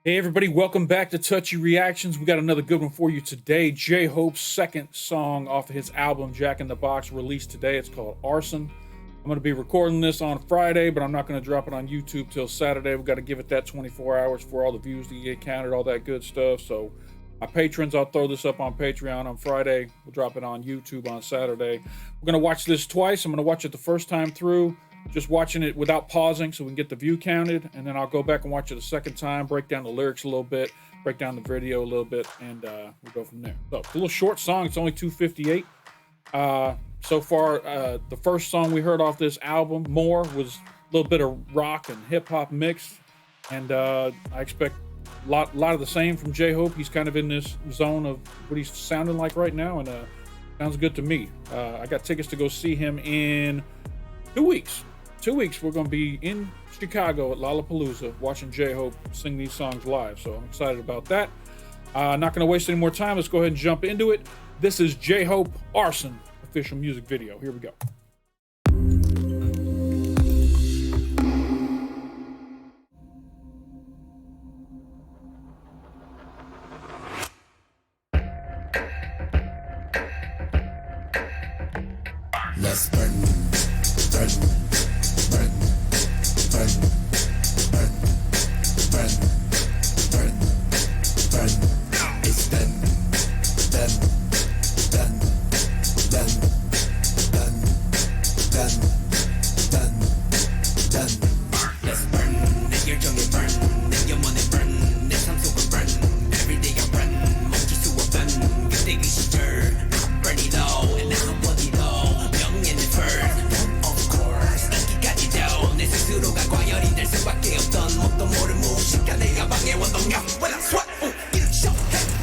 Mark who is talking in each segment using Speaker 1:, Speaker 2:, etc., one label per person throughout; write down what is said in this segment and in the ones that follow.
Speaker 1: Hey everybody, welcome back to Touchy Reactions. We got another good one for you today. J-Hope's second song off of his album Jack in the Box released today. It's called Arson. I'm going to be recording this on Friday, but I'm not going to drop it on YouTube till Saturday. We've got to give it that 24 hours for all the views to get counted, all that good stuff. So my patrons, I'll throw this up on Patreon on Friday. We'll drop it on YouTube on Saturday. We're going to watch this twice. I'm going to watch it the first time through, just watching it without pausing so we can get the view counted, and then I'll go back and watch it a second time, break down the lyrics a little bit, break down the video a little bit, and we'll go from there. So it's a little short song. It's only 2:58. So far, the first song we heard off this album, More, was a little bit of rock and hip-hop mix, and I expect a lot of the same from J-Hope. He's kind of in this zone of what he's sounding like right now, and sounds good to me. I got tickets to go see him in 2 weeks. 2 weeks, we're going to be in Chicago at Lollapalooza watching J-Hope sing these songs live. So I'm excited about that. Not going to waste any more time. Let's go ahead and jump into it. This is J-Hope Arson official music video. Here we go.
Speaker 2: Let's burn, burn, burn, burn, burn, burn, burn, burn. It's done, done, done, done, done, done, done, done. Let's burn, 내 열정에 burn, 내 영혼에 burn, 내 삶 속을 burn. Every day I run, 멈출 수 없던 그때 그 시절. I burn it all and I want it all. 명예는 first, of course. 인기까지도 내 스스로가 과열이 될 수밖에 없던 뭣도 모를 무식한 내가 방해 원동력. When I sweat, 이런 쇼해,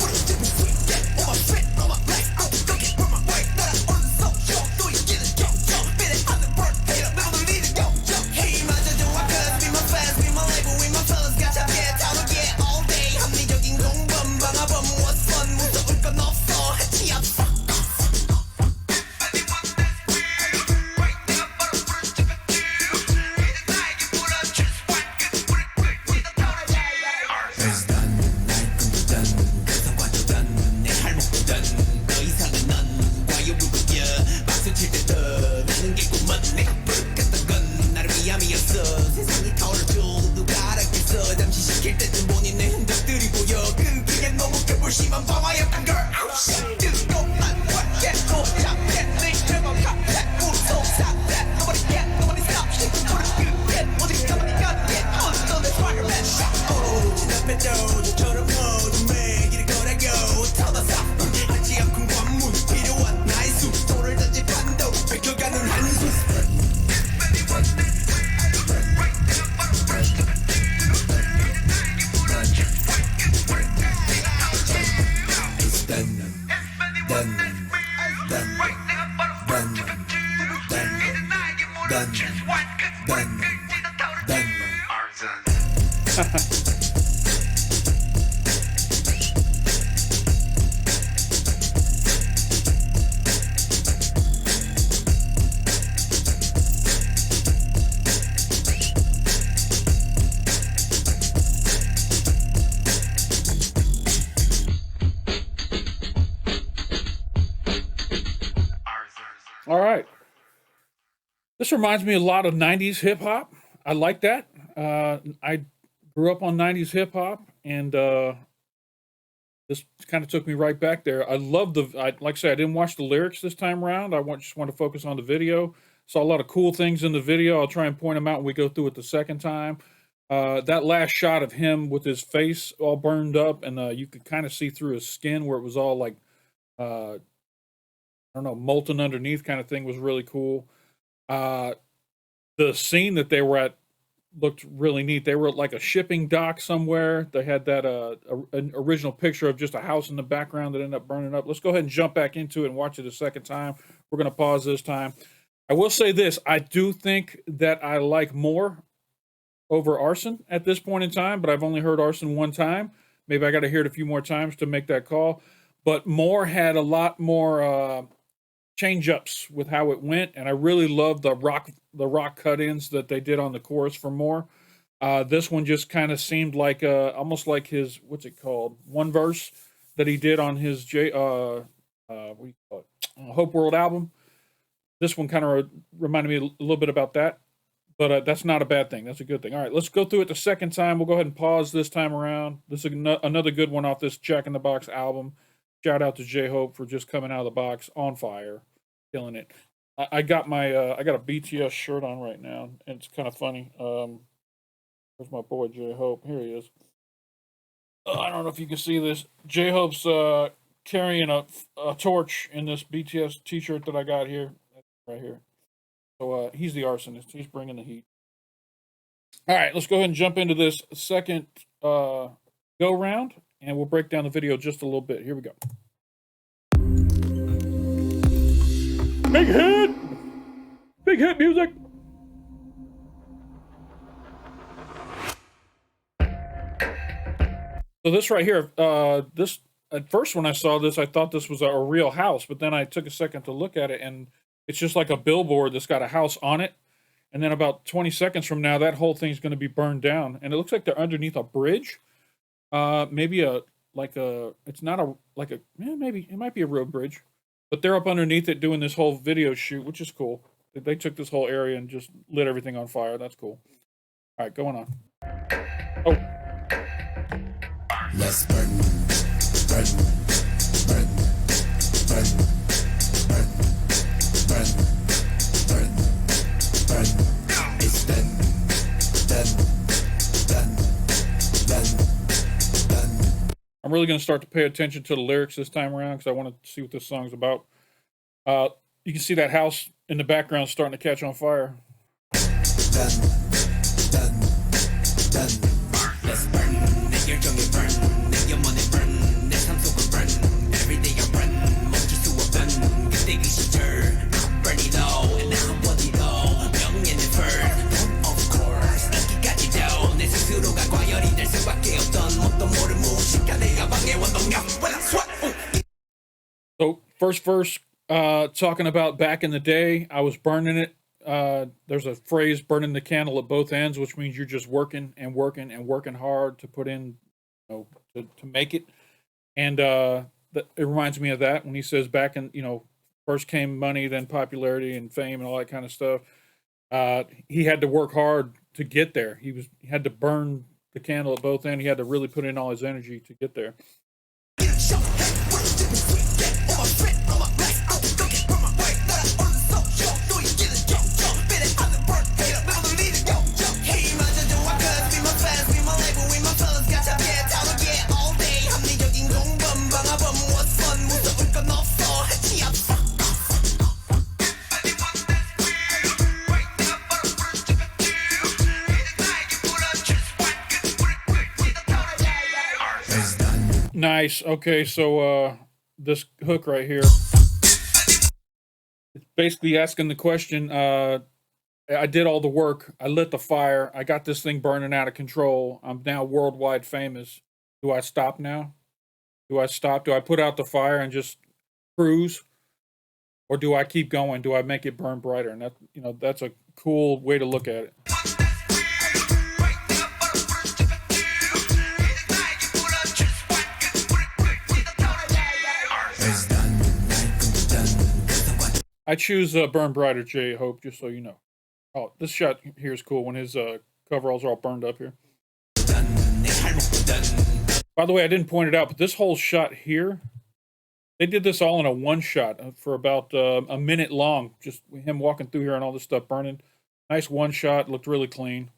Speaker 2: 우리 집은 sweet. Get on my feet, on my legs, I'm cooking from my way. 따라오는 소쇼, 또 이기는 경적. 비례하는 birthday, 매번 돌리는 경적. 힘마저 좋아, cause be my fans, be my label, be my fellas. got 잡게 타오르게 all day. 합리적인 공범, 방아범, what's fun. 무서울 건 없어, 해치 없어. It's done, 날 꿈도 done, 그 성과도 done, 내 할목도 done. 더 이상은 넌 과유불급이야. 박수 칠 때 더 나는 게 꿈은 내가 부르겠던 건 나를 위함이었어. 세상이 타오를 줄 누가 알았겠어. 잠시 시킬 때쯤 보니 내 흔적들이 보여. 끈기에 너무 개불심한 방화였던 걸. 아우 씨, 뜨겁만 확게 고잡게 내 제법하게 우소사대. Nobody get, nobody stop, 시끄러운 끝에 오직 가만히 가게 어떤 내 swagger man. 지나빼도 저처럼 모든 매일을 걸어가고 터져서 하지 않고 관문 필요한 나의 수 돌을 던지 판도 뺏겨가는 한숨. It's done, done, done, done, done, done, done, done. Arson.
Speaker 1: All right. This reminds me a lot of 90s hip hop. I like that. I grew up on 90s hip hop, and this kind of took me right back there. I love like I said, I didn't watch the lyrics this time around. Just want to focus on the video. Saw a lot of cool things in the video. I'll try and point them out when we go through it the second time. That last shot of him with his face all burned up, and you could kind of see through his skin where it was all like, I don't know, molten underneath kind of thing was really cool. The scene that they were at looked really neat. They were at like a shipping dock somewhere. They had that an original picture of just a house in the background that ended up burning up. Let's go ahead and jump back into it and watch it a second time. We're going to pause this time. I will say this. I do think that I like More over Arson at this point in time, but I've only heard Arson one time. Maybe I got to hear it a few more times to make that call. But More had a lot more change ups with how it went, and I really love the rock cut ins that they did on the chorus for More. This one just kind of seemed like almost like his, what's it called, one verse that he did on his what do you call it, Hope World album. This one kind of reminded me a little bit about that, but that's not a bad thing. That's a good thing. All right, let's go through it the second time. We'll go ahead and pause this time around. This is another good one off this Jack in the Box album. Shout out to J Hope for just coming out of the box on fire, killing it. I got my I got a BTS shirt on right now, and it's kind of funny. Where's my boy J Hope? Here he is. I don't know if you can see this. J Hope's carrying a torch in this BTS T-shirt that I got here, right here. So he's the arsonist. He's bringing the heat. All right, let's go ahead and jump into this second go round, and we'll break down the video just a little bit. Here we go. Big hit! Big hit music! So this right here, this at first when I saw this, I thought this was a real house, but then I took a second to look at it, and it's just like a billboard that's got a house on it. And then about 20 seconds from now, that whole thing's going to be burned down, and it looks like they're underneath a bridge. Maybe it's not a maybe it might be a real bridge, but they're up underneath it doing this whole video shoot, which is cool. They took this whole area and just lit everything on fire. That's cool. All right, going on. Oh.
Speaker 2: Let's burn, burn, burn, burn, burn, burn, burn, burn. It's done, done, done, done, done.
Speaker 1: I'm really going to start to pay attention to the lyrics this time around because I want to see what this song's about. You can see that house in the background starting to catch on fire.
Speaker 2: Done, done, done. Let's burn. Your jungle burn. Your money burn. 내 삶 속을 burn. Every day I run. 멈출 수 없던 그때기 시절. Burn it all and now what it all. 명예는 first. Of course. 어디까지도 내 스스로가 과열이 될 수밖에 없던 뭣도 모를 무의식한 내가 방해원 동력. When I sweat.
Speaker 1: So first verse, talking about back in the day, I was burning it. There's a phrase, burning the candle at both ends, which means you're just working and working and working hard to put in, to make it. And it reminds me of that when he says back in, first came money, then popularity and fame and all that kind of stuff. He had to work hard to get there. He had to burn the candle at both ends. He had to really put in all his energy to get there. Nice. Okay, so this hook right here, it's basically asking the question, I did all the work, I lit the fire, I got this thing burning out of control, I'm now worldwide famous. Do I stop now? Do I stop? Do I put out the fire and just cruise? Or do I keep going? Do I make it burn brighter? And that, that's a cool way to look at it. I choose Burn Brighter, J Hope, just so you know. Oh, this shot here is cool when his coveralls are all burned up here. By the way, I didn't point it out, but this whole shot here, they did this all in a one shot for about a minute long. Just him walking through here and all this stuff burning. Nice one shot, looked really clean.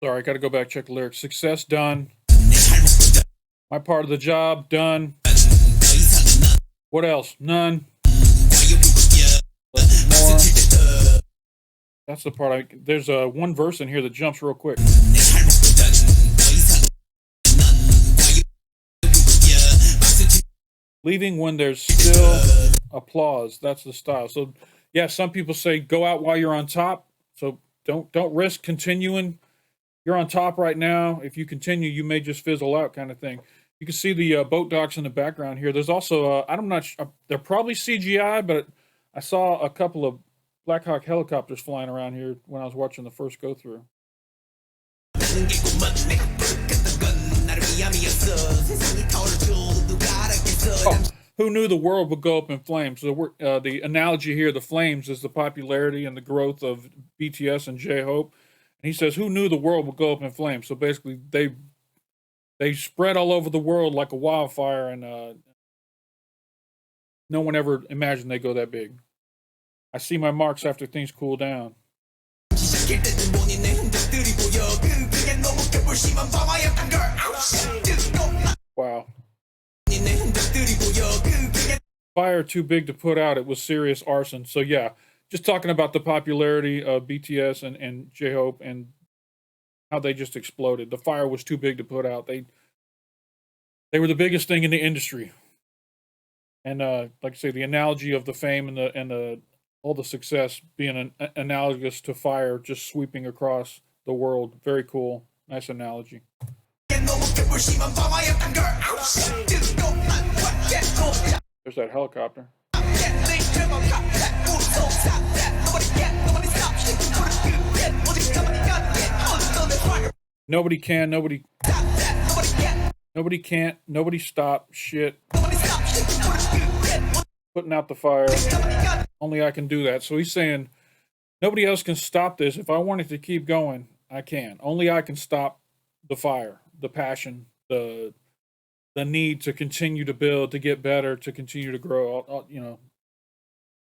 Speaker 1: Sorry, I got to go back, check the lyrics. Success, done. My part of the job, done. What else? None. More. That's the part there's one verse in here that jumps real quick. Leaving when there's still applause. That's the style. So, yeah, some people say go out while you're on top. So don't risk continuing you're on top right now. If you continue, you may just fizzle out, kind of thing. You can see the boat docks in the background here. There's also I'm not they're probably CGI, but I saw a couple of Black Hawk helicopters flying around here when I was watching the first go through. Oh, who knew the world would go up in flames? So the analogy here, the flames, is the popularity and the growth of BTS and J-Hope. And he says, who knew the world would go up in flames? So basically, they spread all over the world like a wildfire, and no one ever imagined they go that big. I see my marks after things cool down. Wow. Fire too big to put out. It was serious arson. So yeah, just talking about the popularity of BTS and J-Hope and how they just exploded. The fire was too big to put out. They were the biggest thing in the industry. And like I say, the analogy of the fame and the all the success being analogous to fire just sweeping across the world. Very cool. Nice analogy. There's that helicopter. Nobody can, nobody can't, nobody stop shit. Putting out the fire. Only I can do that. So he's saying, nobody else can stop this. If I want it to keep going, I can. Only I can stop the fire, the passion, the need to continue to build, to get better, to continue to grow. You know,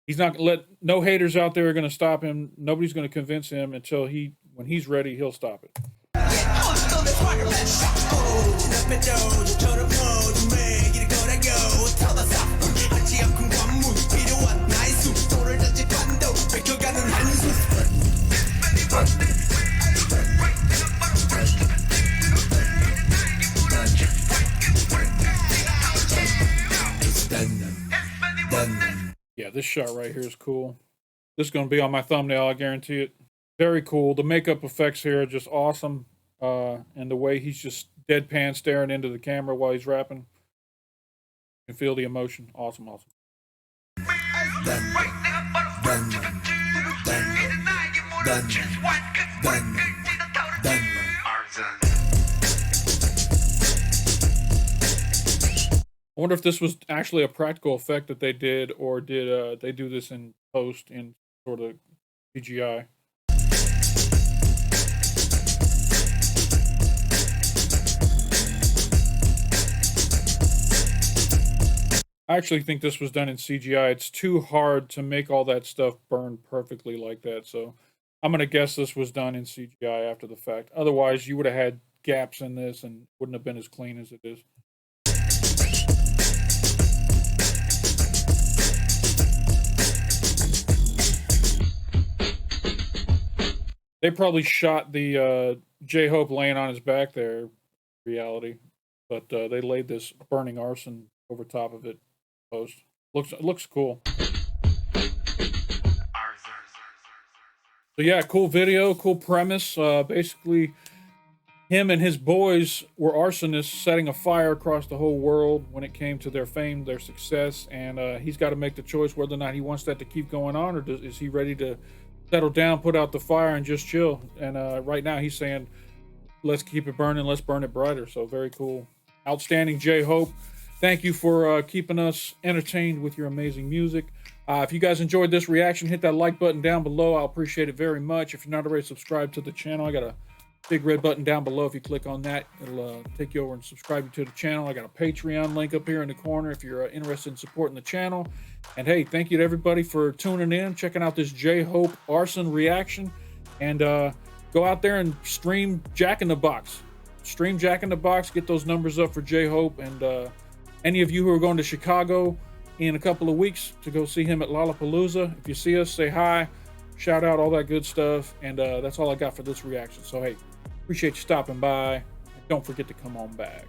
Speaker 1: he's not gonna let no haters out there are going to stop him. Nobody's going to convince him until when he's ready, he'll stop it. Yeah, this shot right here is cool. This is going to be on my thumbnail, I guarantee it. Very cool. The makeup effects here are just awesome. And the way he's just deadpan staring into the camera while he's rapping. You can feel the emotion. Awesome, awesome. I wonder if this was actually a practical effect that they did, or did they do this in post in sort of CGI? I actually think this was done in CGI. It's too hard to make all that stuff burn perfectly like that. So I'm going to guess this was done in CGI after the fact. Otherwise, you would have had gaps in this and wouldn't have been as clean as it is. They probably shot the J-Hope laying on his back there, reality. But they laid this burning arson over top of it. Post. Looks cool. So yeah, cool video, cool premise. Basically, him and his boys were arsonists setting a fire across the whole world when it came to their fame, their success, and he's got to make the choice whether or not he wants that to keep going on, or is he ready to settle down, put out the fire, and just chill. And right now he's saying, let's keep it burning, let's burn it brighter. So very cool. Outstanding J-Hope. Thank you for keeping us entertained with your amazing music. If you guys enjoyed this reaction, hit that like button down below. I'll appreciate it very much. If you're not already subscribed to the channel, I got a big red button down below. If you click on that, it'll take you over and subscribe you to the channel. I got a Patreon link up here in the corner if you're interested in supporting the channel. And hey, thank you to everybody for tuning in, checking out this J-Hope Arson reaction. And go out there and stream Jack in the Box. Stream Jack in the Box, get those numbers up for J-Hope. And any of you who are going to Chicago in a couple of weeks to go see him at Lollapalooza, if you see us, say hi, shout out, all that good stuff. And that's all I got for this reaction. So hey, appreciate you stopping by. And don't forget to come on back.